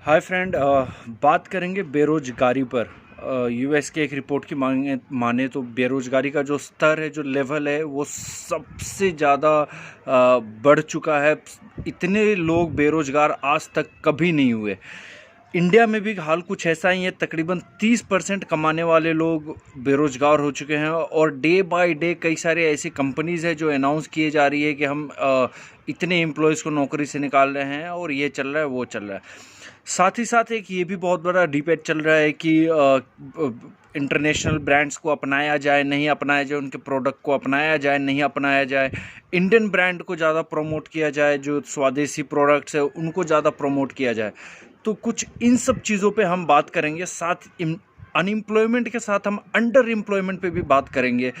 Hi friend, बात करेंगे बेरोजगारी पर। यूएस के एक रिपोर्ट की मांगे माने तो बेरोजगारी का जो स्तर है, जो लेवल है, वो सबसे ज़्यादा बढ़ चुका है। इतने लोग बेरोजगार आज तक कभी नहीं हुए। इंडिया में भी हाल कुछ ऐसा ही है। तकरीबन 30% कमाने वाले लोग बेरोजगार हो चुके हैं और डे बाय डे कई सारे ऐसी कंपनीज है जो अनाउंस किए जा रही है कि हम इतने एम्प्लॉयज़ को नौकरी से निकाल रहे हैं और ये चल रहा है, वो चल रहा है। साथ ही साथ एक ये भी बहुत बड़ा डिबेट चल रहा है कि इंटरनेशनल ब्रांड्स को अपनाया जाए, नहीं अपनाया जाए, उनके प्रोडक्ट को अपनाया जाए, नहीं अपनाया जाए, इंडियन ब्रांड को ज़्यादा प्रमोट किया जाए, जो स्वदेशी प्रोडक्ट्स है उनको ज़्यादा प्रमोट किया जाए। तो कुछ इन सब चीज़ों पे हम बात करेंगे। साथ अनएम्प्लॉयमेंट के साथ हम अंडर एम्प्लॉयमेंट पे भी बात करेंगे।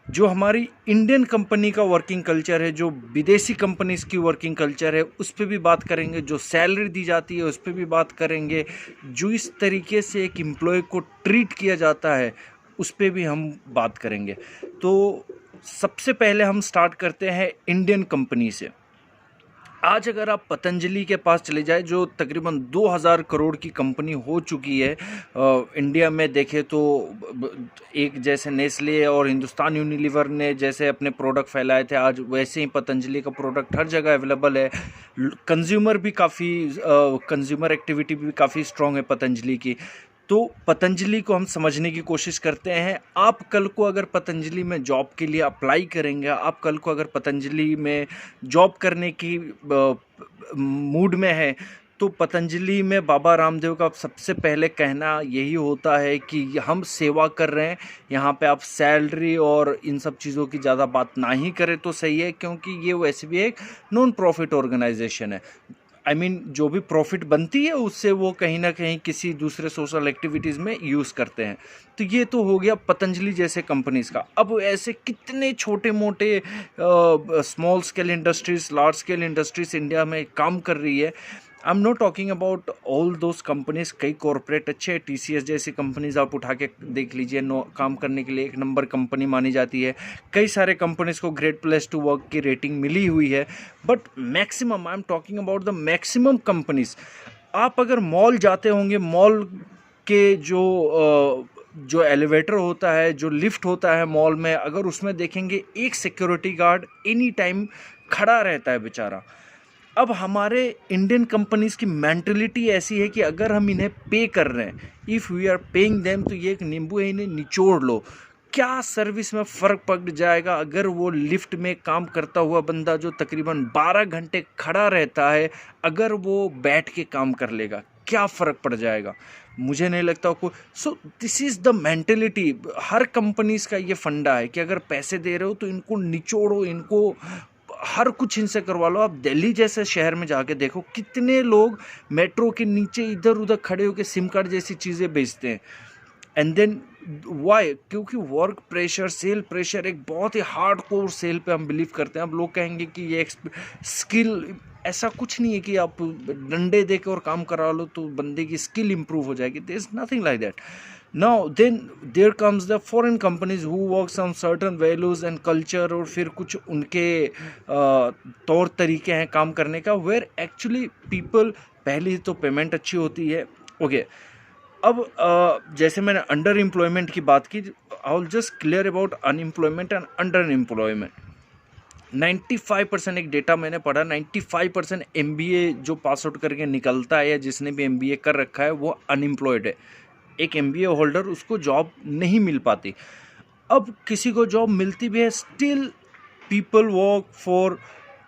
जो हमारी इंडियन कंपनी का वर्किंग कल्चर है, जो विदेशी कंपनीज की वर्किंग कल्चर है, उस पर भी बात करेंगे। जो सैलरी दी जाती है उस पर भी बात करेंगे। जो इस तरीके से एक एम्प्लॉय को ट्रीट किया जाता है उस पर भी हम बात करेंगे। तो सबसे पहले हम स्टार्ट करते हैं इंडियन कंपनी से। आज अगर आप पतंजलि के पास चले जाए, जो तकरीबन 2000 करोड़ की कंपनी हो चुकी है इंडिया में देखें तो, एक जैसे नेस्ले और हिंदुस्तान यूनिलीवर ने जैसे अपने प्रोडक्ट फैलाए थे, आज वैसे ही पतंजलि का प्रोडक्ट हर जगह अवेलेबल है। कंज्यूमर भी काफ़ी कंज्यूमर एक्टिविटी भी काफ़ी स्ट्रॉन्ग है पतंजलि की। तो पतंजलि को हम समझने की कोशिश करते हैं। आप कल को अगर पतंजलि में जॉब के लिए अप्लाई करेंगे, आप कल को अगर पतंजलि में जॉब करने की मूड में है, तो पतंजलि में बाबा रामदेव का सबसे पहले कहना यही होता है कि हम सेवा कर रहे हैं। यहाँ पे आप सैलरी और इन सब चीज़ों की ज़्यादा बात ना ही करें तो सही है, क्योंकि ये वैसे भी एक नॉन प्रॉफिट ऑर्गेनाइजेशन है। जो भी प्रॉफिट बनती है उससे वो कहीं ना कहीं किसी दूसरे सोशल एक्टिविटीज़ में यूज़ करते हैं। तो ये तो हो गया पतंजलि जैसे कंपनीज का। अब ऐसे कितने छोटे मोटे small scale industries, large scale industries India में काम कर रही है। I am not talking about all those companies. कई कॉरपोरेट अच्छे हैं, टीसीएस जैसी कंपनीज आप उठा के देख लीजिए, काम करने के लिए एक नंबर कंपनी मानी जाती है। कई सारे कंपनीज को ग्रेट प्लेस टू वर्क की रेटिंग मिली हुई है। But maximum, I am talking about the maximum companies. आप अगर मॉल जाते होंगे, मॉल के जो एलिवेटर होता है, जो लिफ्ट होता है मॉल में, अगर उसमें देखेंगे एक सिक्योरिटी गार्ड एनी टाइम खड़ा रहता है बेचारा। अब हमारे इंडियन कंपनीज की मेंटलिटी ऐसी है कि अगर हम इन्हें पे कर रहे हैं, if we are paying them, तो ये एक नींबू है, इन्हें निचोड़ लो। क्या सर्विस में फ़र्क पड़ जाएगा अगर वो लिफ्ट में काम करता हुआ बंदा जो तकरीबन 12 घंटे खड़ा रहता है, अगर वो बैठ के काम कर लेगा, क्या फ़र्क पड़ जाएगा? मुझे नहीं लगता को। So this is the mentality. Her companies का ये फंडा है कि अगर पैसे दे रहे हो तो इनको निचोड़ो, इनको हर कुछ इनसे करवा लो। आप दिल्ली जैसे शहर में जाके देखो, कितने लोग मेट्रो के नीचे इधर उधर खड़े होकर सिम कार्ड जैसी चीज़ें बेचते हैं। And then why? क्योंकि वर्क प्रेशर, सेल प्रेशर, एक बहुत ही हार्ड कोर सेल पे हम बिलीव करते हैं। अब लोग कहेंगे कि ये स्किल, ऐसा कुछ नहीं है कि आप डंडे दे के और काम करा लो तो बंदे की स्किल इंप्रूव हो जाएगी। There is nothing like that. Now then there comes the foreign companies who works on certain values and culture, और फिर कुछ उनके तौर तरीके हैं काम करने का, वेयर एक्चुअली पीपल, पहली तो पेमेंट अच्छी होती है। ओके, अब जैसे मैंने अंडर एम्प्लॉयमेंट की बात की, I will just clear about unemployment and under employment. 95% एक डेटा मैंने पढ़ा, 95% MBA जो पास आउट करके निकलता है या जिसने भी MBA कर रखा है वो अनएम्प्लॉयड है। एक MBA होल्डर, उसको जॉब नहीं मिल पाती। अब किसी को जॉब मिलती भी है, स्टिल पीपल वर्क फॉर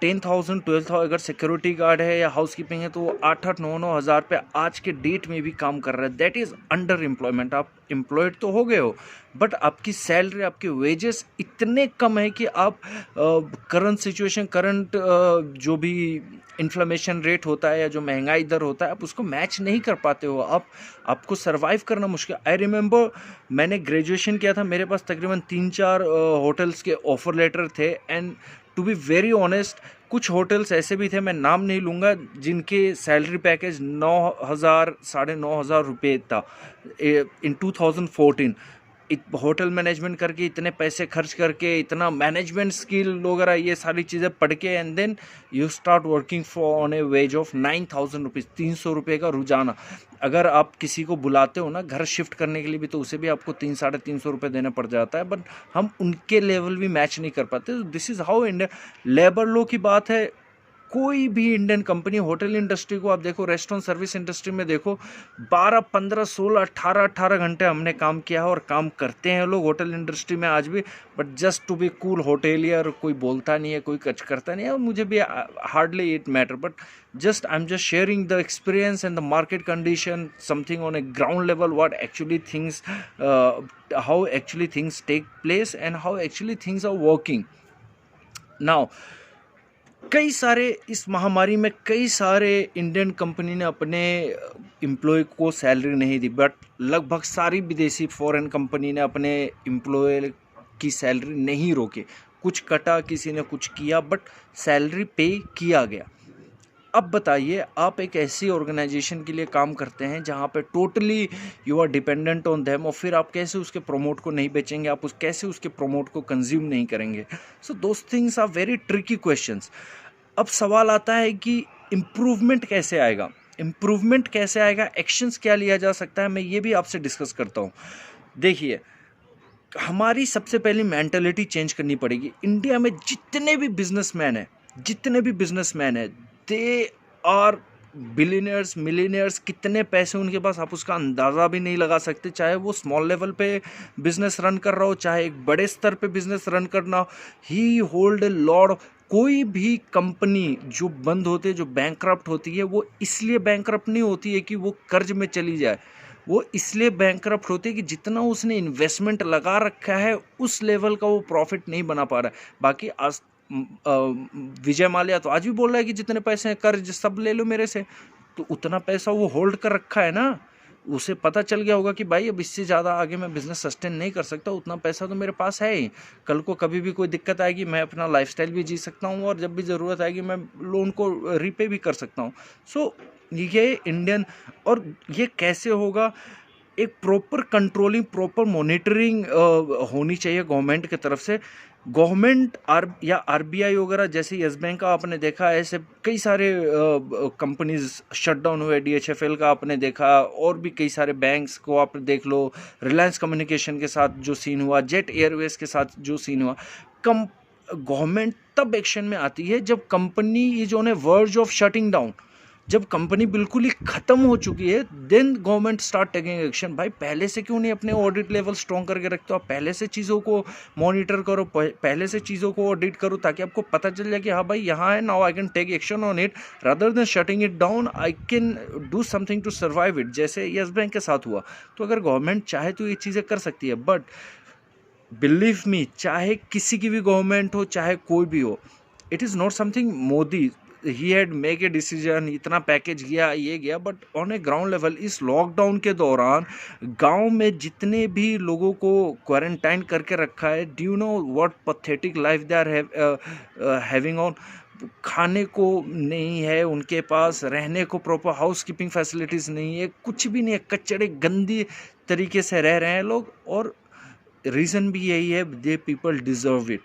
10,000 12,000। अगर सिक्योरिटी गार्ड है या हाउस कीपिंग है तो वो 8-8 9-9 हज़ार पे आज के डेट में भी काम कर रहा है। That is under employment. आप एम्प्लॉयड तो हो गए हो, बट आपकी सैलरी, आपके वेजेस इतने कम है कि आप करंट सिचुएशन, करंट जो भी इन्फ्लेमेशन रेट होता है या जो महंगाई दर होता है, आप उसको मैच नहीं कर पाते हो। आपको सर्वाइव करना मुश्किल। आई रिमेंबर मैंने ग्रेजुएशन किया था, मेरे पास तकरीबन 3-4 होटल्स के ऑफर लेटर थे। And to be very honest, कुछ होटल्स ऐसे भी थे, मैं नाम नहीं लूँगा, जिनके सैलरी पैकेज 9,000 9,500 रुपये था इन 2014। होटल मैनेजमेंट करके इतने पैसे खर्च करके इतना मैनेजमेंट स्किल वगैरह ये सारी चीज़ें पढ़ के and then you start working for on a wage of 9,000 rupees, 300 रुपये का रोजाना। अगर आप किसी को बुलाते हो ना घर शिफ्ट करने के लिए भी, तो उसे भी आपको 300-350 रुपये देना पड़ जाता है, बट हम उनके लेवल भी मैच नहीं कर पाते। This is how India labour law की बात है। कोई भी इंडियन कंपनी, होटल इंडस्ट्री को आप देखो, रेस्टोरेंट सर्विस इंडस्ट्री में देखो, 12, 15, 16, 18 घंटे हमने काम किया है और काम करते हैं लोग होटल इंडस्ट्री में आज भी। But just to be cool hotelier, कोई बोलता नहीं है, कोई कच करता नहीं है, और मुझे भी hardly it matter, but just I'm just sharing the experience and the market condition, something on a ground level, what actually things how actually things take place and how actually things are working now। कई सारे इस महामारी में कई सारे Indian company ने अपने employ को सैलरी नहीं दी, बट लगभग सारी विदेशी फॉरेन कंपनी ने अपने एम्प्लॉय की सैलरी नहीं रोके। कुछ कटा, किसी ने कुछ किया, बट सैलरी पे किया गया। अब बताइए, आप एक ऐसी ऑर्गेनाइजेशन के लिए काम करते हैं जहां पे totally you are dependent on them, और फिर आप कैसे उसके प्रोमोट को नहीं बेचेंगे, आप कैसे उसके प्रोमोट को कंज्यूम नहीं करेंगे। So those things are very tricky questions. अब सवाल आता है कि इम्प्रूवमेंट कैसे आएगा, इम्प्रूवमेंट कैसे आएगा, एक्शंस क्या लिया जा सकता है, मैं ये भी आपसे डिस्कस करता हूँ। देखिए, हमारी सबसे पहली मेंटालिटी चेंज करनी पड़ेगी। इंडिया में जितने भी बिजनेसमैन है दे आर बिलियनर्स, मिलियनर्स। कितने पैसे उनके पास, आप उसका अंदाज़ा भी नहीं लगा सकते। चाहे वो स्मॉल लेवल पे बिजनेस रन कर रहा हो, चाहे एक बड़े स्तर पे बिजनेस रन करना हो, ही होल्ड ए लॉट। कोई भी कंपनी जो बंद होती है, जो बैंकरप्ट होती है, वो इसलिए बैंकरप्ट नहीं होती है कि वो कर्ज में चली जाए, वो इसलिए बैंकरप्ट होती है कि जितना उसने इन्वेस्टमेंट लगा रखा है उस लेवल का वो प्रॉफिट नहीं बना पा रहा है। बाकी आज विजय माल्या तो आज भी बोल रहा है कि जितने पैसे हैं कर्ज सब ले लो मेरे से, तो उतना पैसा वो होल्ड कर रखा है ना। उसे पता चल गया होगा कि भाई अब इससे ज़्यादा आगे मैं बिज़नेस सस्टेन नहीं कर सकता, उतना पैसा तो मेरे पास है ही। कल को कभी भी कोई दिक्कत आएगी, मैं अपना लाइफस्टाइल भी जी सकता हूँ, और जब भी ज़रूरत आएगी मैं लोन को रीपे भी कर सकता हूँ। सो ये इंडियन, और ये कैसे होगा, एक प्रॉपर कंट्रोलिंग, प्रॉपर मॉनिटरिंग होनी चाहिए गवर्नमेंट की तरफ से। गवर्नमेंट या आरबीआई वगैरह, जैसे यस बैंक का आपने देखा, ऐसे कई सारे कंपनीज शटडाउन हुए, डीएचएफएल का आपने देखा, और भी कई सारे बैंक्स को आप देख लो, रिलायंस कम्युनिकेशन के साथ जो सीन हुआ, जेट एयरवेज के साथ जो सीन हुआ। गवर्नमेंट तब एक्शन में आती है जब company is on a verge of shutting down, जब कंपनी बिल्कुल ही खत्म हो चुकी है, then government start taking action. भाई पहले से क्यों नहीं अपने ऑडिट लेवल स्ट्रॉन्ग करके रखते हो? आप पहले से चीज़ों को मॉनिटर करो, पहले से चीज़ों को ऑडिट करो, ताकि आपको पता चल जाए कि हाँ भाई यहाँ है, now I can take action on it, rather than shutting it down I can do something to survive it, जैसे यस बैंक के साथ हुआ। तो अगर गवर्नमेंट चाहे तो ये चीज़ें कर सकती है, बट बिलीव मी, चाहे किसी की भी गवर्नमेंट हो, चाहे कोई भी हो, it is not something Modi he had make a decision, इतना पैकेज गया, ये गया, but on A ground level इस लॉकडाउन के दौरान गांव में जितने भी लोगों को क्वारंटाइन करके रखा है, do you know what pathetic life they are having on. खाने को नहीं है उनके पास, रहने को प्रॉपर हाउस कीपिंग फैसिलिटीज़ नहीं है, कुछ भी नहीं है, कचड़े गंदी तरीके से रह रहे हैं लोग, और रीज़न भी यही है, दे पीपल डिजर्व इट।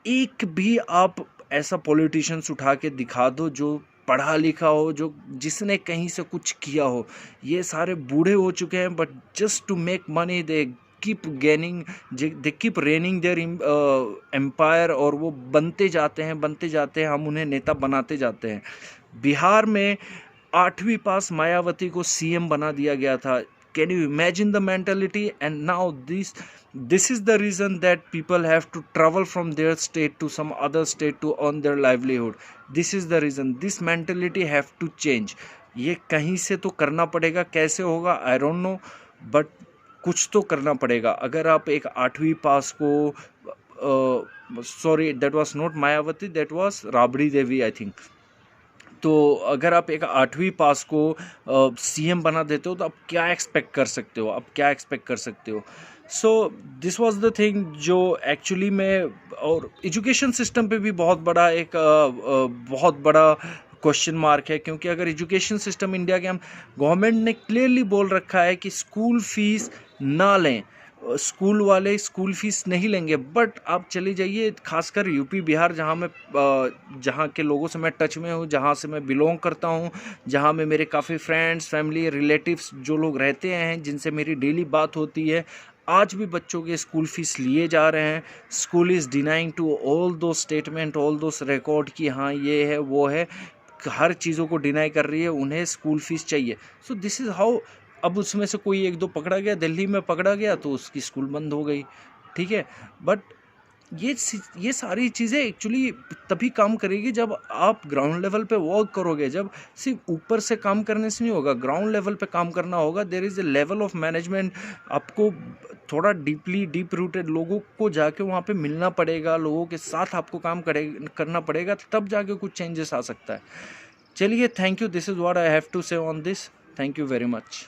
एक भी आप ऐसा पॉलिटिशियंस उठा के दिखा दो जो पढ़ा लिखा हो, जो जिसने कहीं से कुछ किया हो। ये सारे बूढ़े हो चुके हैं, but just to make money they keep gaining, they keep raining their empire, और वो बनते जाते हैं, हम उन्हें नेता बनाते जाते हैं। बिहार में 8वीं पास मायावती को सीएम बना दिया गया था। Can you imagine the mentality? And now this is the reason that people have to travel from their state to some other state to earn their livelihood. This is the reason. This mentality have to change. ये कहीं से तो करना पड़ेगा, कैसे होगा I don't know, but कुछ तो करना पड़ेगा। अगर आप एक 8वीं पास को sorry, that was not Mayawati, that was Rabri Devi I think। तो अगर आप एक 8वीं पास को सीएम बना देते हो, तो आप क्या एक्सपेक्ट कर सकते हो? So this was the thing जो एक्चुअली में, और एजुकेशन सिस्टम पे भी बहुत बड़ा क्वेश्चन मार्क है, क्योंकि अगर एजुकेशन सिस्टम इंडिया के, हम गवर्नमेंट ने क्लियरली बोल रखा है कि स्कूल फीस ना लें, स्कूल वाले स्कूल फीस नहीं लेंगे, बट आप चले जाइए खासकर यूपी बिहार, जहाँ के लोगों से मैं टच में हूँ, जहाँ से मैं बिलोंग करता हूँ, जहाँ में मेरे काफ़ी फ्रेंड्स, फैमिली, रिलेटिव्स जो लोग रहते हैं, जिनसे मेरी डेली बात होती है, आज भी बच्चों के स्कूल फीस लिए जा रहे हैं। School is denying to all those statement, all those record कि हाँ ये है वो है, हर चीज़ों को डिनाई कर रही है, उन्हें स्कूल फीस चाहिए। So this is how. अब उसमें से कोई एक दो पकड़ा गया, दिल्ली में पकड़ा गया तो उसकी स्कूल बंद हो गई, ठीक है। बट ये सारी चीज़ें एक्चुअली तभी काम करेगी जब आप ग्राउंड लेवल पे वर्क करोगे। जब सिर्फ ऊपर से काम करने से नहीं होगा, ग्राउंड लेवल पे काम करना होगा। There is a level of management. आपको थोड़ा डीप रूटेड लोगों को जाके वहाँ पे मिलना पड़ेगा, लोगों के साथ आपको काम करना पड़ेगा, तब जाके कुछ चेंजेस आ सकता है। चलिए, thank you, this is what I have to say on this. Thank you very much.